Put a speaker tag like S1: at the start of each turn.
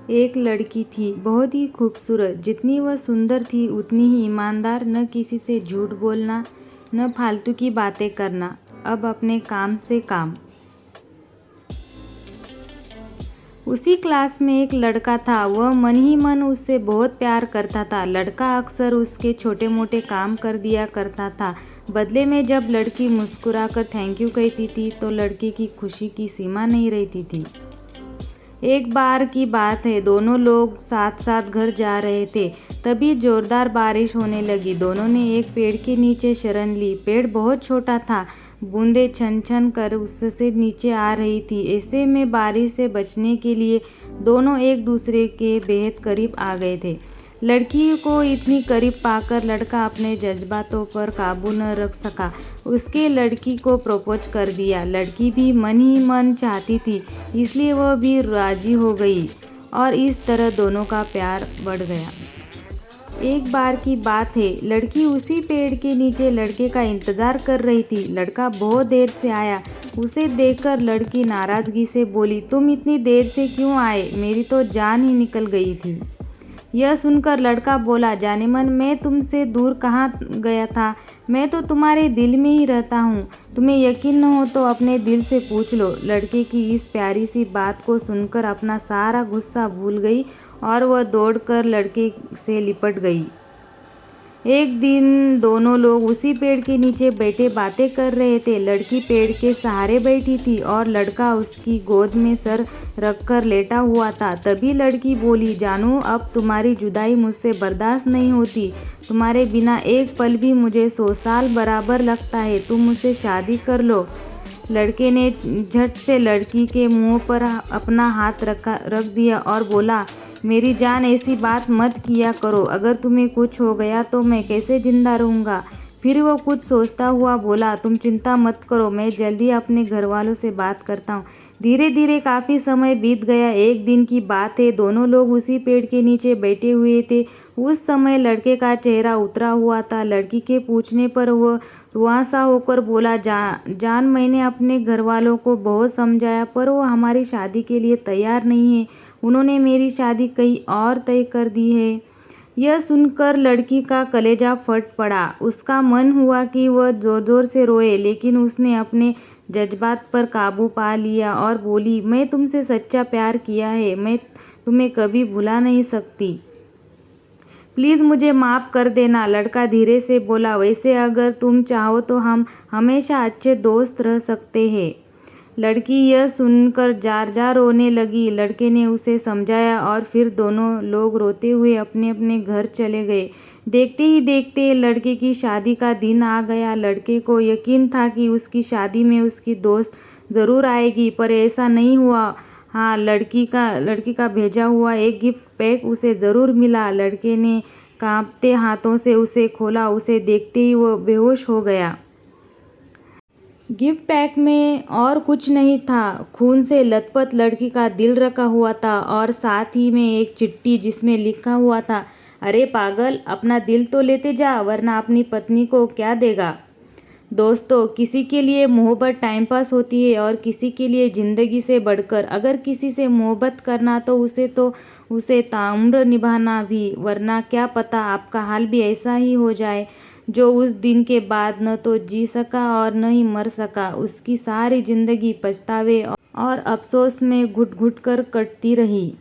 S1: एक लड़की थी, बहुत ही खूबसूरत। जितनी वह सुंदर थी उतनी ही ईमानदार, न किसी से झूठ बोलना, न फालतू की बातें करना। अब अपने काम से काम। उसी क्लास में एक लड़का था, वह मन ही मन उससे बहुत प्यार करता था। लड़का अक्सर उसके छोटे मोटे काम कर दिया करता था। बदले में जब लड़की मुस्कुराकर थैंक यू कहती थी तो लड़के की खुशी की सीमा नहीं रहती थी। एक बार की बात है, दोनों लोग साथ साथ घर जा रहे थे, तभी जोरदार बारिश होने लगी। दोनों ने एक पेड़ के नीचे शरण ली। पेड़ बहुत छोटा था, बूंदें छन छन कर उससे नीचे आ रही थी। ऐसे में बारिश से बचने के लिए दोनों एक दूसरे के बेहद करीब आ गए थे। लड़की को इतनी करीब पाकर लड़का अपने जज्बातों पर काबू न रख सका। उसके लड़की को प्रपोज कर दिया। लड़की भी मन ही मन चाहती थी, इसलिए वह भी राजी हो गई और इस तरह दोनों का प्यार बढ़ गया। एक बार की बात है, लड़की उसी पेड़ के नीचे लड़के का इंतजार कर रही थी। लड़का बहुत देर से आया। उसे देखकर लड़की नाराजगी से बोली, तुम इतनी देर से क्यों आए? मेरी तो जान ही निकल गई थी। यह सुनकर लड़का बोला, जाने मन, मैं तुमसे दूर कहाँ गया था, मैं तो तुम्हारे दिल में ही रहता हूँ। तुम्हें यकीन न हो तो अपने दिल से पूछ लो। लड़के की इस प्यारी सी बात को सुनकर अपना सारा गुस्सा भूल गई और वह दौड़कर लड़के से लिपट गई। एक दिन दोनों लोग उसी पेड़ के नीचे बैठे बातें कर रहे थे। लड़की पेड़ के सहारे बैठी थी और लड़का उसकी गोद में सर रखकर लेटा हुआ था। तभी लड़की बोली, जानू, अब तुम्हारी जुदाई मुझसे बर्दाश्त नहीं होती। तुम्हारे बिना एक पल भी मुझे 100 साल बराबर लगता है। तुम मुझसे शादी कर लो। लड़के ने झट से लड़की के मुंह पर अपना हाथ रख दिया और बोला, मेरी जान, ऐसी बात मत किया करो। अगर तुम्हें कुछ हो गया तो मैं कैसे जिंदा रहूँगा? फिर वो कुछ सोचता हुआ बोला, तुम चिंता मत करो, मैं जल्दी अपने घर वालों से बात करता हूँ। धीरे धीरे काफ़ी समय बीत गया। एक दिन की बात है, दोनों लोग उसी पेड़ के नीचे बैठे हुए थे। उस समय लड़के का चेहरा उतरा हुआ था। लड़की के पूछने पर वह रुआंसा होकर बोला, जान, मैंने अपने घर वालों को बहुत समझाया पर वो हमारी शादी के लिए तैयार नहीं है। उन्होंने मेरी शादी कहीं और तय कर दी है। यह सुनकर लड़की का कलेजा फट पड़ा। उसका मन हुआ कि वह जोर जोर से रोए, लेकिन उसने अपने जज्बात पर काबू पा लिया और बोली, मैं तुमसे सच्चा प्यार किया है, मैं तुम्हें कभी भुला नहीं सकती। प्लीज़ मुझे माफ़ कर देना। लड़का धीरे से बोला, वैसे अगर तुम चाहो तो हम हमेशा अच्छे दोस्त रह सकते हैं। लड़की यह सुनकर जार जार रोने लगी। लड़के ने उसे समझाया और फिर दोनों लोग रोते हुए अपने अपने घर चले गए। देखते ही देखते लड़के की शादी का दिन आ गया। लड़के को यकीन था कि उसकी शादी में उसकी दोस्त ज़रूर आएगी, पर ऐसा नहीं हुआ। हाँ, लड़की का भेजा हुआ एक गिफ्ट पैक उसे ज़रूर मिला। लड़के ने कांपते हाथों से उसे खोला। उसे देखते ही वह बेहोश हो गया। गिफ्ट पैक में और कुछ नहीं था, खून से लथपथ लड़की का दिल रखा हुआ था और साथ ही में एक चिट्ठी जिसमें लिखा हुआ था, अरे पागल, अपना दिल तो लेते जा, वरना अपनी पत्नी को क्या देगा। दोस्तों, किसी के लिए मोहब्बत टाइम पास होती है और किसी के लिए ज़िंदगी से बढ़कर। अगर किसी से मोहब्बत करना तो उसे ताउम्र निभाना भी, वरना क्या पता आपका हाल भी ऐसा ही हो जाए। जो उस दिन के बाद न तो जी सका और न ही मर सका, उसकी सारी ज़िंदगी पछतावे और अफसोस में घुट घुट कर कटती रही।